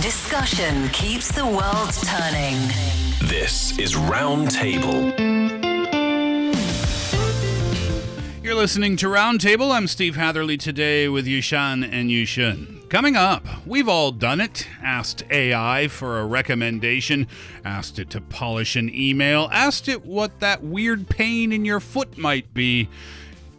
Discussion keeps the world turning. This is Roundtable. You're listening to Roundtable. I'm Steve Hatherley today with Yushan and Yushun. Coming up, we've all done it. Asked AI for a recommendation, asked it to polish an email, asked it what that weird pain in your foot might be.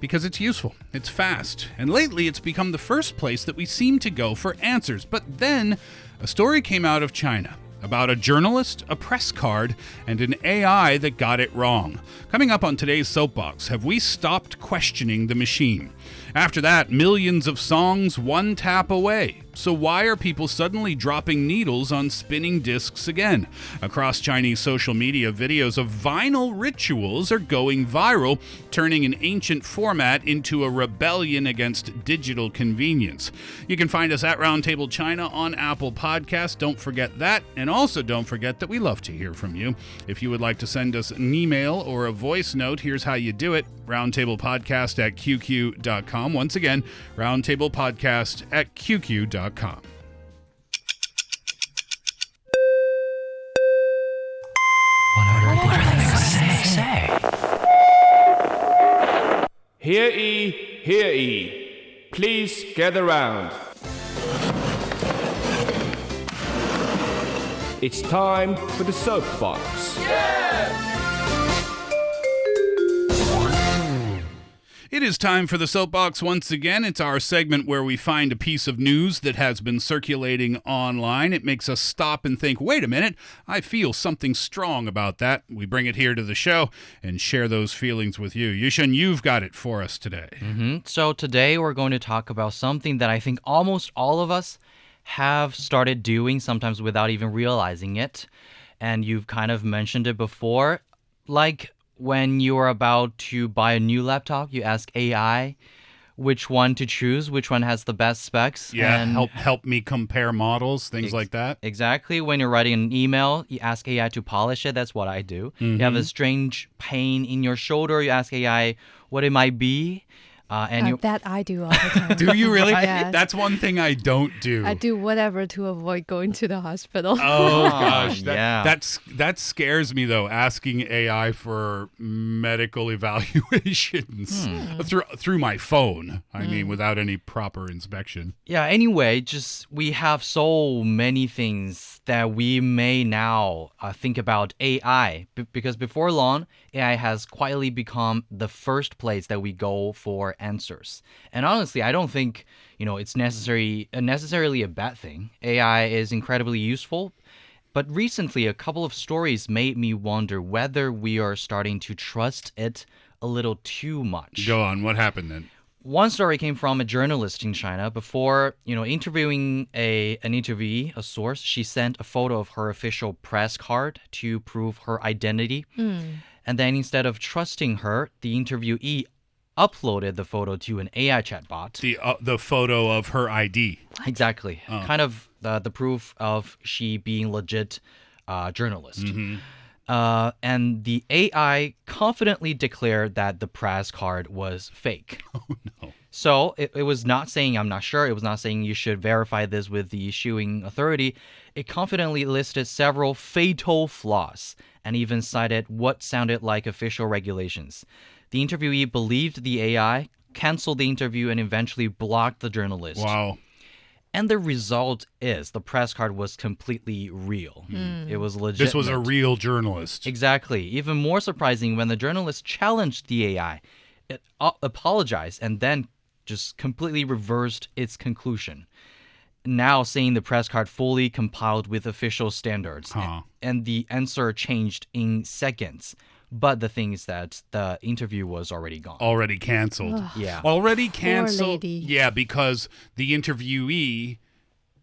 Because it's useful, it's fast, and lately it's become the first place that we seem to go for answers. But then a story came out of China about a journalist, a press card, and an AI that got it wrong. Coming up on today's Soapbox, have we stopped questioning the machine? After that, millions of songs one tap away. So why are people suddenly dropping needles on spinning discs again? Across Chinese social media, videos of vinyl rituals are going viral, turning an ancient format into a rebellion against digital convenience. You can find us at Roundtable China on Apple Podcasts. Don't forget that. And also don't forget that we love to hear from you. If you would like to send us an email or a voice note, here's how you do it. roundtablepodcast@qq.com. Once again, roundtablepodcast@qq.com. What are they going to say? Hear ye, please gather round. It's time for the Soapbox. It is time for the Soapbox once again. It's our segment where we find a piece of news that has been circulating online. It makes us stop and think, wait a minute, I feel something strong about that. We bring it here to the show and share those feelings with you. Yushin, you've got it for us today. So today we're going to talk about something that I think almost all of us have started doing, sometimes without even realizing it. And you've kind of mentioned it before, like when you're about to buy a new laptop, you ask AI which one to choose, which one has the best specs. Yeah, and help me compare models, things like that. Exactly. When you're writing an email, you ask AI to polish it. That's what I do. You have a strange pain in your shoulder, you ask AI what it might be. That I do all the time. Do you really? Yes. That's one thing I don't do. I do whatever to avoid going to the hospital. Oh gosh, yeah. That scares me though. Asking AI for medical evaluations through my phone. I mean, without any proper inspection. Yeah, anyway, just we have so many things that we may now think about AI because before long, AI has quietly become the first place that we go for answers. And honestly, I don't think, it's necessarily a bad thing. AI is incredibly useful. But recently, a couple of stories made me wonder whether we are starting to trust it a little too much. Go on. What happened then? One story came from a journalist in China. Before, interviewing an interviewee, a source, she sent a photo of her official press card to prove her identity. And then instead of trusting her, the interviewee uploaded the photo to an AI chatbot. The photo of her ID. Exactly. Kind of the proof of she being legit journalist. And the AI confidently declared that the press card was fake. Oh, no. So it was not saying, I'm not sure. It was not saying you should verify this with the issuing authority. It confidently listed several fatal flaws and even cited what sounded like official regulations. The interviewee believed the AI, canceled the interview, and eventually blocked the journalist. Wow. And the result is the press card was completely real. It was legit. This was a real journalist. Exactly. Even more surprising, when the journalist challenged the AI, it apologized and then just completely reversed its conclusion. Now saying the press card fully compiled with official standards. And the answer changed in seconds. But the thing is that the interview was already gone. Already canceled. Yeah. Already canceled. Poor lady. Yeah, because the interviewee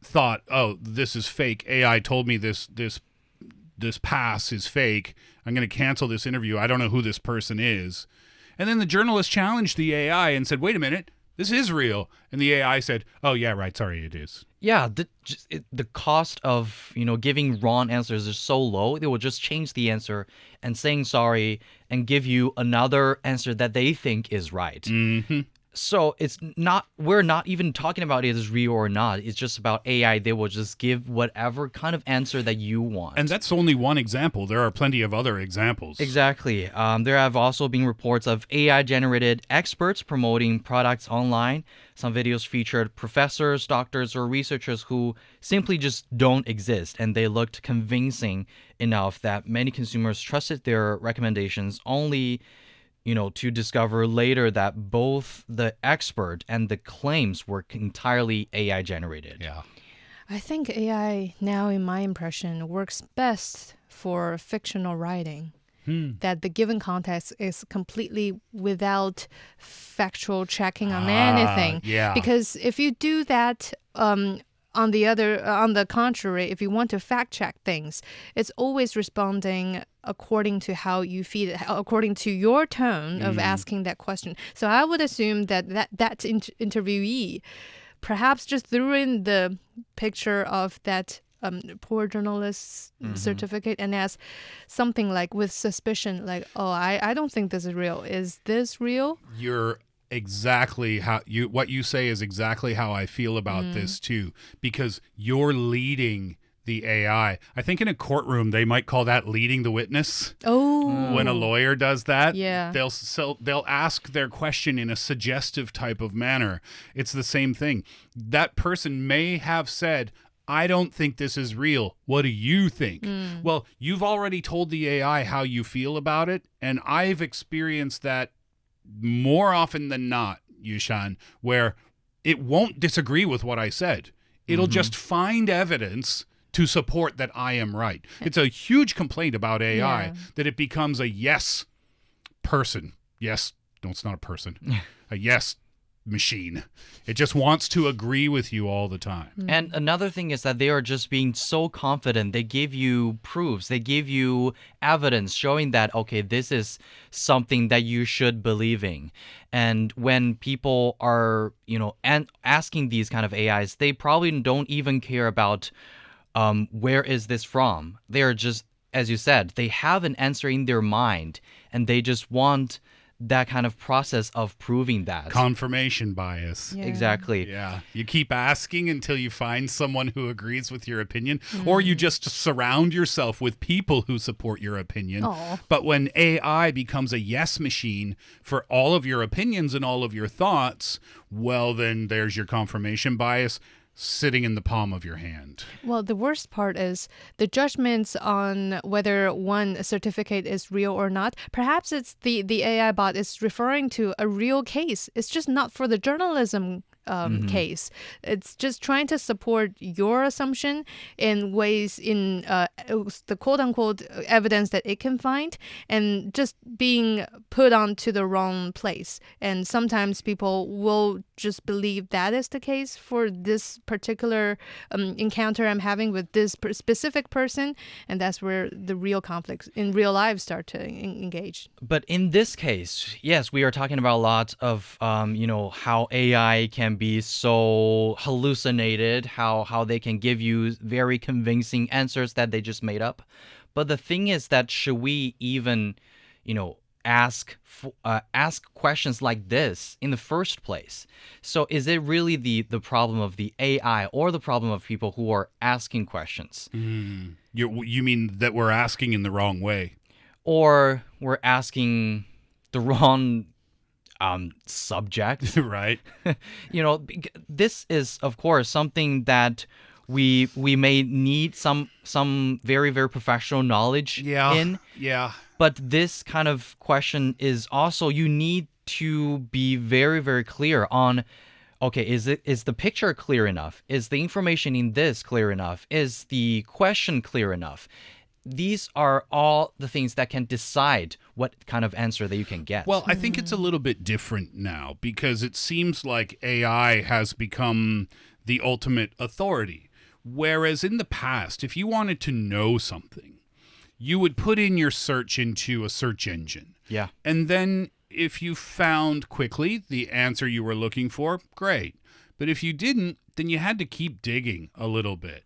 thought, oh, this is fake. AI told me this pass is fake. I'm going to cancel this interview. I don't know who this person is. And then the journalist challenged the AI and said, wait a minute, this is real. And the AI said, oh, yeah, right, sorry, it is. Yeah, the cost of, giving wrong answers is so low. They will just change the answer and saying sorry and give you another answer that they think is right. So we're not even talking about it as real or not. It's just about AI. They will just give whatever kind of answer that you want. And that's only one example. There are plenty of other examples. Exactly. There have also been reports of AI-generated experts promoting products online. Some videos featured professors, doctors, or researchers who simply just don't exist, and they looked convincing enough that many consumers trusted their recommendations only to discover later that both the expert and the claims were entirely AI generated. Yeah. I think AI now, in my impression, works best for fictional writing. That the given context is completely without factual checking on anything. Yeah. Because if you do that, on the contrary, if you want to fact check things, it's always responding according to how you feel it, according to your tone of asking that question. So I would assume that interviewee perhaps just threw in the picture of that poor journalist's certificate and asked something like with suspicion, like, oh, I don't think this is real. Is this real? You're exactly what you say is exactly how I feel about this too, because you're leading the AI. I think in a courtroom they might call that leading the witness. Oh, When a lawyer does that, Yeah. they'll ask their question in a suggestive type of manner. It's the same thing. That person may have said, I don't think this is real. What do you think? Well, you've already told the AI how you feel about it, and I've experienced that more often than not, Yushan, where it won't disagree with what I said. It'll just find evidence to support that I am right. It's a huge complaint about AI Yeah. that it becomes a yes person. Yes, no, it's not a person. A yes machine. It just wants to agree with you all the time. And another thing is that they are just being so confident. They give you proofs. They give you evidence showing that, okay, this is something that you should believe in. And when people are, asking these kind of AIs, they probably don't even care about where is this from. They are just, as you said, they have an answer in their mind, and they just want that kind of process of proving that. Confirmation bias. Yeah. Exactly. Yeah. You keep asking until you find someone who agrees with your opinion, or you just surround yourself with people who support your opinion. Aw. But when AI becomes a yes machine for all of your opinions and all of your thoughts, well, then there's your confirmation bias sitting in the palm of your hand. Well, the worst part is the judgments on whether one certificate is real or not. Perhaps it's the AI bot is referring to a real case. It's just not for the journalism case. It's just trying to support your assumption in ways in the quote-unquote evidence that it can find, and just being put onto the wrong place. And sometimes people will just believe that is the case for this particular encounter I'm having with this specific person, and that's where the real conflicts in real life start to engage. But in this case, yes, we are talking about a lot of, how AI can be so hallucinated, how they can give you very convincing answers that they just made up. But the thing is that should we even, ask questions like this in the first place? So is it really the problem of the AI or the problem of people who are asking questions? You mean that we're asking in the wrong way? Or we're asking the wrong subject? Right. This is, of course, something that we may need some very, very professional knowledge in. Yeah. But this kind of question is also, you need to be very, very clear on, okay, is the picture clear enough? Is the information in this clear enough? Is the question clear enough? These are all the things that can decide what kind of answer that you can get. Well, I think it's a little bit different now because it seems like AI has become the ultimate authority. Whereas in the past, if you wanted to know something, you would put in your search into a search engine. Yeah. And then if you found quickly the answer you were looking for, great. But if you didn't, then you had to keep digging a little bit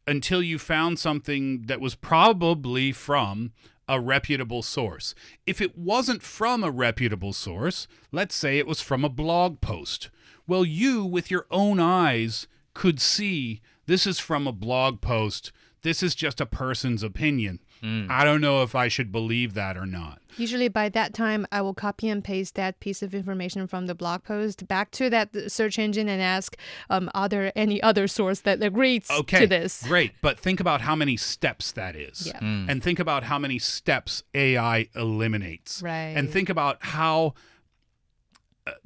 until you found something that was probably from a reputable source. If it wasn't from a reputable source, let's say it was from a blog post, well, you, with your own eyes, could see this is from a blog post. This is just a person's opinion. I don't know if I should believe that or not. Usually by that time, I will copy and paste that piece of information from the blog post back to that search engine and ask, are there any other source that agrees to this? Great. But think about how many steps that is. Yeah. And think about how many steps AI eliminates. Right. And think about how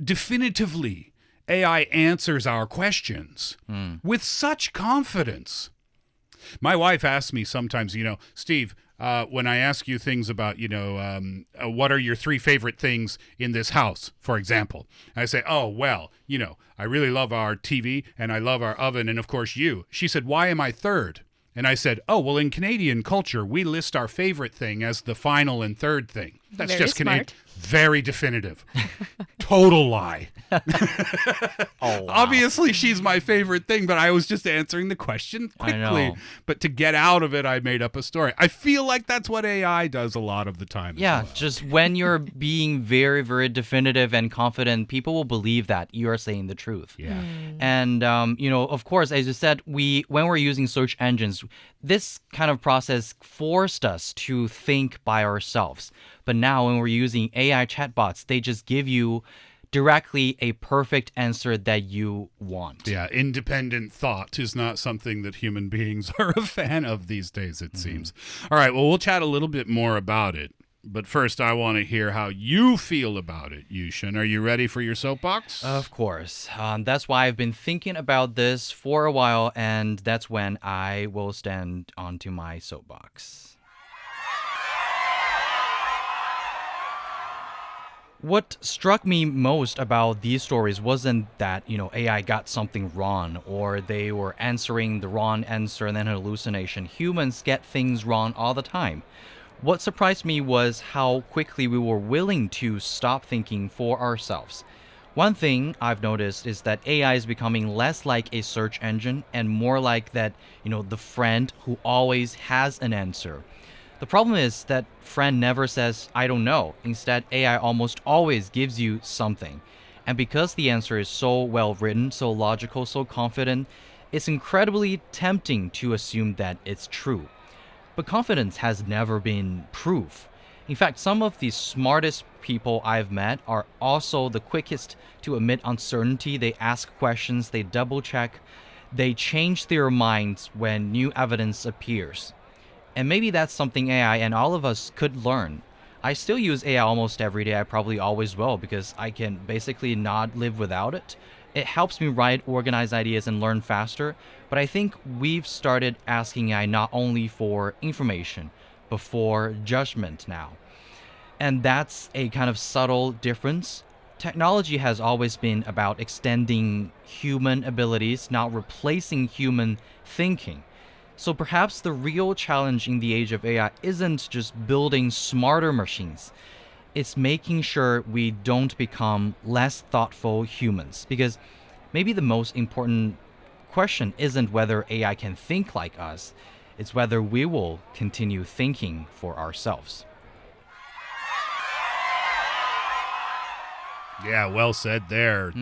definitively AI answers our questions with such confidence. My wife asks me sometimes, Steve, when I ask you things about, what are your 3 favorite things in this house, for example, I say, oh, well, I really love our TV and I love our oven and, of course, you. She said, why am I third? And I said, oh, well, in Canadian culture, we list our favorite thing as the final and third thing. That's Very just smart. Very definitive. Total lie. Oh, wow. Obviously, she's my favorite thing, but I was just answering the question quickly. I know. But to get out of it, I made up a story. I feel like that's what AI does a lot of the time. Yeah, as well. just when you're being very, very definitive and confident, people will believe that you're saying the truth. Yeah. And, of course, as you said, when we're using search engines, this kind of process forced us to think by ourselves. But now when we're using AI chatbots, they just give you directly a perfect answer that you want. Yeah, independent thought is not something that human beings are a fan of these days, it seems. All right, well, we'll chat a little bit more about it. But first, I want to hear how you feel about it, Yushin. Are you ready for your soapbox? Of course. That's why I've been thinking about this for a while, and that's when I will stand onto my soapbox. What struck me most about these stories wasn't that, AI got something wrong or they were answering the wrong answer and then an hallucination. Humans get things wrong all the time. What surprised me was how quickly we were willing to stop thinking for ourselves. One thing I've noticed is that AI is becoming less like a search engine and more like that, the friend who always has an answer. The problem is that friend never says, I don't know. Instead, AI almost always gives you something. And because the answer is so well written, so logical, so confident, it's incredibly tempting to assume that it's true. But confidence has never been proof. In fact, some of the smartest people I've met are also the quickest to admit uncertainty. They ask questions, they double check, they change their minds when new evidence appears. And maybe that's something AI and all of us could learn. I still use AI almost every day. I probably always will because I can basically not live without it. It helps me write, organize ideas, and learn faster. But I think we've started asking AI not only for information, but for judgment now. And that's a kind of subtle difference. Technology has always been about extending human abilities, not replacing human thinking. So perhaps the real challenge in the age of AI isn't just building smarter machines. It's making sure we don't become less thoughtful humans. Because maybe the most important question isn't whether AI can think like us. It's whether we will continue thinking for ourselves. Yeah, well said there.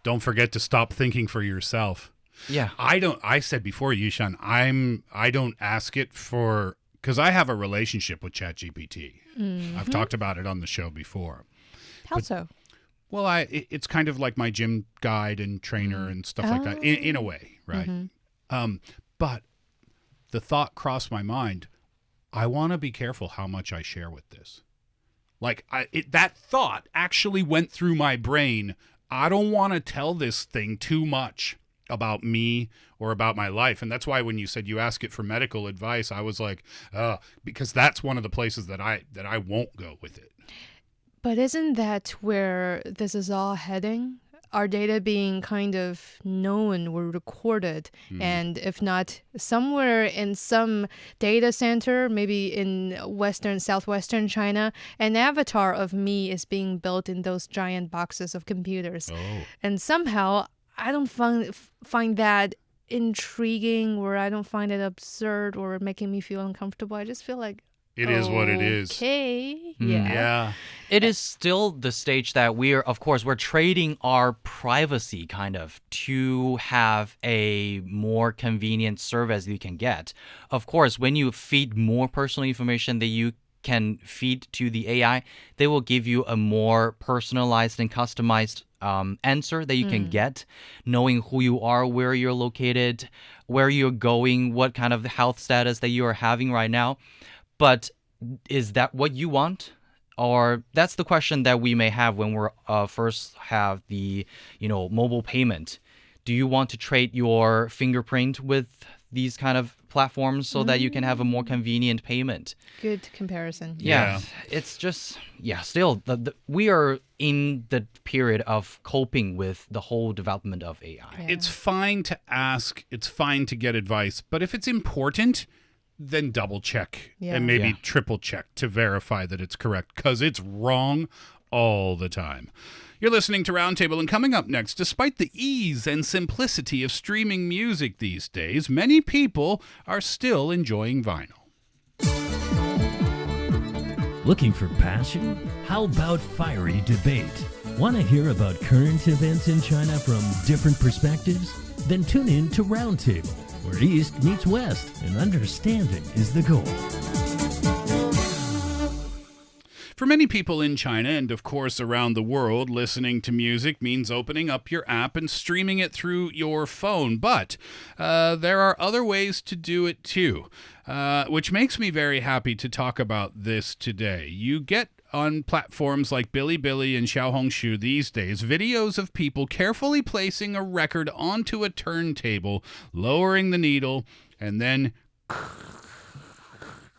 Don't forget to stop thinking for yourself. Yeah. I said before, Yushan, I don't ask it for, because I have a relationship with ChatGPT. I've talked about it on the show before. How so? Well, it's kind of like my gym guide and trainer and stuff like that, in a way, right? But the thought crossed my mind, I want to be careful how much I share with this. Like, that thought actually went through my brain. I don't want to tell this thing too much about me or about my life. And that's why when you said you ask it for medical advice, I was like, because that's one of the places that I won't go with it. But isn't that where this is all heading? Our data being kind of known or recorded, and if not somewhere in some data center, maybe in southwestern China, an avatar of me is being built in those giant boxes of computers. And somehow I don't find that intriguing, or I don't find it absurd or making me feel uncomfortable. I just feel like It is what it is. Okay. Yeah. It is still the stage that we're trading our privacy kind of to have a more convenient service you can get. Of course, when you feed more personal information that you can feed to the AI, they will give you a more personalized and customized answer that you can get, knowing who you are, where you're located, where you're going, what kind of health status that you are having right now. But is that what you want? Or that's the question that we may have when we're first have the mobile payment. Do you want to trade your fingerprint with these kind of platforms so that you can have a more convenient payment? Good comparison. Yeah. It's just still we are in the period of coping with the whole development of AI. Yeah. It's fine to ask. It's fine to get advice. But if it's important, then double check and maybe triple check to verify that it's correct, because it's wrong all the time. You're listening to Roundtable, and coming up next, despite the ease and simplicity of streaming music these days, many people are still enjoying vinyl. Looking for passion? How about fiery debate? Want to hear about current events in China from different perspectives? Then tune in to Roundtable, where East meets West and understanding is the goal. For many people in China and, of course, around the world, listening to music means opening up your app and streaming it through your phone. But there are other ways to do it, too, which makes me very happy to talk about this today. You get on platforms like Bilibili and Xiaohongshu these days videos of people carefully placing a record onto a turntable, lowering the needle, and then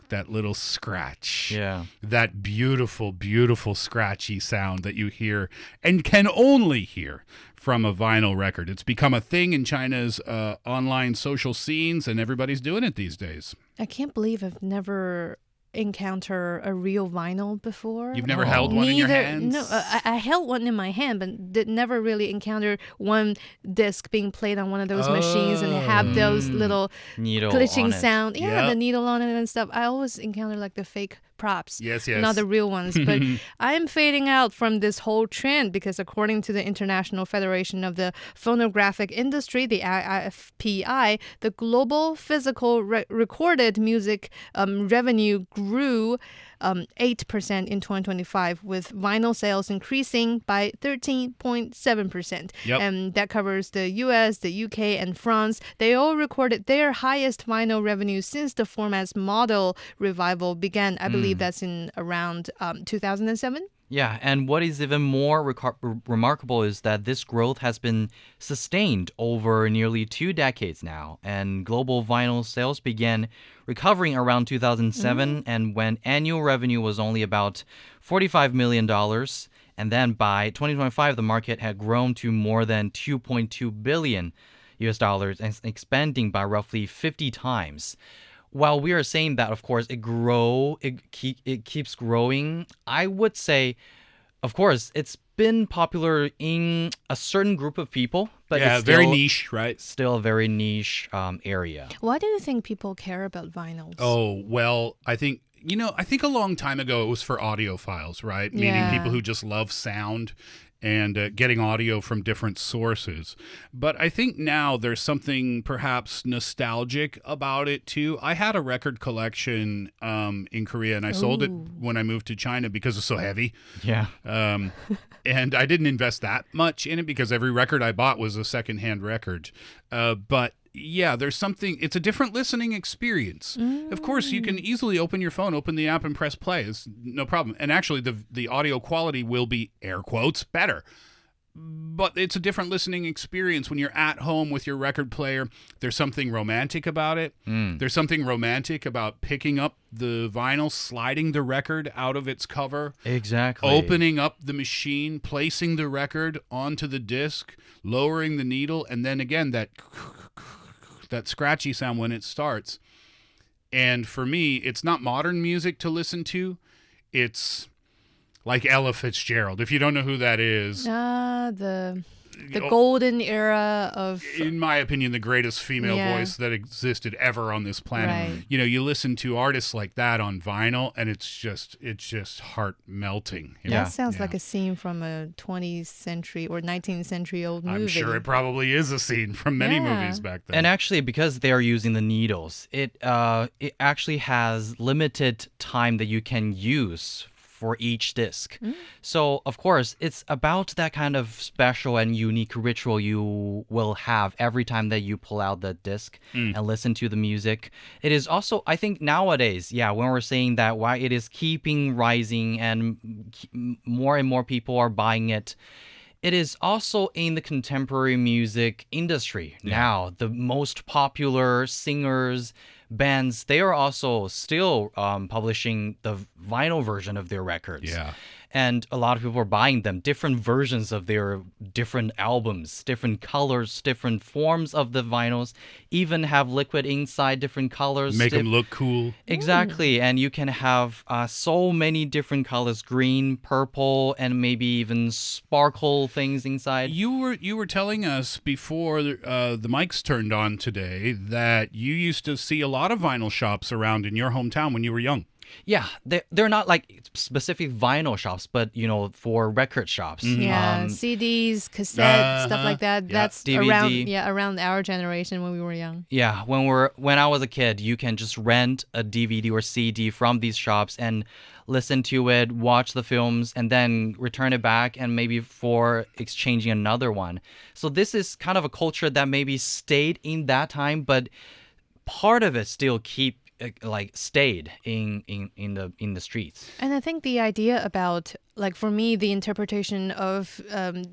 that little scratch. Yeah. That beautiful, beautiful scratchy sound that you hear and can only hear from a vinyl record. It's become a thing in China's online social scenes, and everybody's doing it these days. I can't believe I've never encountered a real vinyl before. You've never held one in your hands? No, I held one in my hand, but did never really encounter one disc being played on one of those machines and have those little Needle glitching on it. sound. Yeah, Yep. the needle on it and stuff. I always encounter like the fake props. Yes. Not the real ones. But I'm fading out from this whole trend because according to the International Federation of the Phonographic Industry, the IFPI, the global physical recorded music revenue grew 8% in 2025, with vinyl sales increasing by 13.7%. Yep. And that covers the US, the UK, and France. They all recorded their highest vinyl revenue since the format's model revival began. I believe that's in around 2007. Yeah, and what is even more remarkable is that this growth has been sustained over nearly 2 decades now, and global vinyl sales began recovering around 2007, and when annual revenue was only about $45 million, and then by 2025, the market had grown to more than $2.2 billion and expanding by roughly 50 times. While we are saying that, of course, it keeps growing, I would say, of course, it's been popular in a certain group of people, but it's very still, niche, right? still a very niche area. Why do you think people care about vinyls? Oh, well, I think a long time ago it was for audiophiles, right? Meaning Yeah. people who just love sound and getting audio from different sources. But I think now there's something perhaps nostalgic about it too. I had a record collection in Korea, and I sold it when I moved to China because it's so heavy. Yeah. And I didn't invest that much in it because every record I bought was a secondhand record. But yeah, there's something, it's a different listening experience. Of course, you can easily open your phone, open the app, and press play. It's no problem. And actually, the audio quality will be, air quotes, better. But it's a different listening experience when you're at home with your record player. There's something romantic about it. There's something romantic about picking up the vinyl, sliding the record out of its cover. Exactly. Opening up the machine, placing the record onto the disc, lowering the needle, and then again that scratchy sound when it starts. And for me, it's not modern music to listen to. It's like Ella Fitzgerald. If you don't know who that is, The The golden era of... in my opinion, the greatest female Yeah. voice that existed ever on this planet. Right. You know, you listen to artists like that on vinyl, and it's just heart melting. That sounds like a scene from a 20th century or 19th century old movie. I'm sure it probably is a scene from many Yeah. movies back then. And actually, because they are using the needles, it actually has limited time that you can use for each disc. So, of course, it's about that kind of special and unique ritual you will have every time that you pull out the disc and listen to the music. It is also, I think nowadays, when we're saying that why it is keeping rising and more and more people are buying it, it is also in the contemporary music industry now. The most popular singers, bands, they are also still publishing the vinyl version of their records. Yeah. And a lot of people are buying them, different versions of their different albums, different colors, different forms of the vinyls, even have liquid inside, different colors. Make them look cool. Exactly. And you can have so many different colors, green, purple, and maybe even sparkle things inside. You were telling us before the mics turned on today that you used to see a lot of vinyl shops around in your hometown when you were young. Yeah, they're not like specific vinyl shops, but, for record shops. Yeah, CDs, cassettes, stuff like that. Yeah. That's DVD. around our generation when we were young. Yeah, when I was a kid, you can just rent a DVD or CD from these shops and listen to it, watch the films, and then return it back and maybe for exchanging another one. So this is kind of a culture that maybe stayed in that time, but part of it still stayed in the streets. And I think the idea about, like, for me, the interpretation of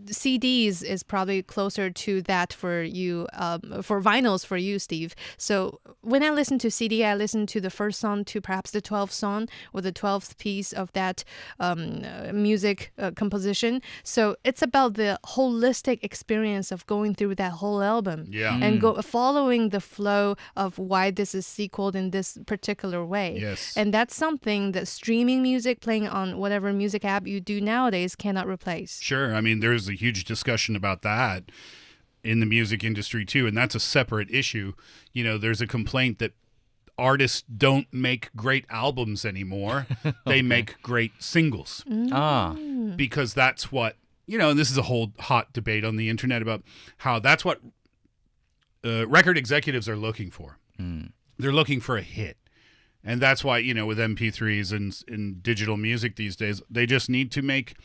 CDs is probably closer to that for you, for vinyls for you, Steve. So when I listen to CD, I listen to the first song to perhaps the 12th song or the 12th piece of that music composition. So it's about the holistic experience of going through that whole album. Yeah. And following the flow of why this is sequeled in this particular way. Yes. And that's something that streaming music, playing on whatever music app you do nowadays, cannot replace. Sure. I mean, there's a huge discussion about that in the music industry too, and that's a separate issue. There's a complaint that artists don't make great albums anymore. They make great singles. Because that's what, and this is a whole hot debate on the internet about how that's what record executives are looking for. They're looking for a hit. And that's why, with MP3s and digital music these days, they just need to make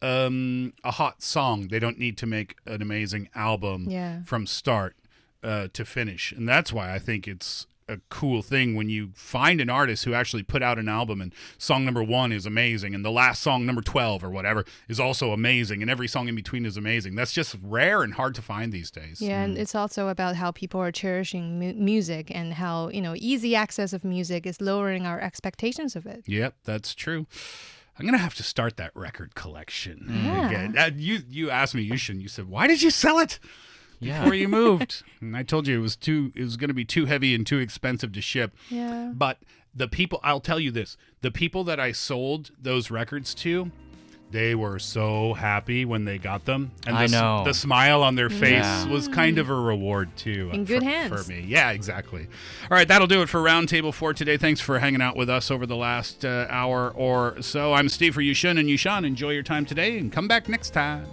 a hot song. They don't need to make an amazing album from start to finish. And that's why I think it's a cool thing when you find an artist who actually put out an album and song number 1 is amazing and the last song, number 12 or whatever, is also amazing and every song in between is amazing. That's just rare and hard to find these days. Yeah, and it's also about how people are cherishing music and how, easy access of music is lowering our expectations of it. Yep, that's true. I'm going to have to start that record collection Yeah. again. You asked me, you said, why did you sell it before you moved? And I told you it was going to be too heavy and too expensive to ship. Yeah. But I'll tell you this, the people that I sold those records to, they were so happy when they got them. And I know. The smile on their face was kind of a reward, too. In good hands. For me. Yeah, exactly. All right, that'll do it for Roundtable for today. Thanks for hanging out with us over the last hour or so. I'm Steve for Yushin, and Yushan, enjoy your time today and come back next time.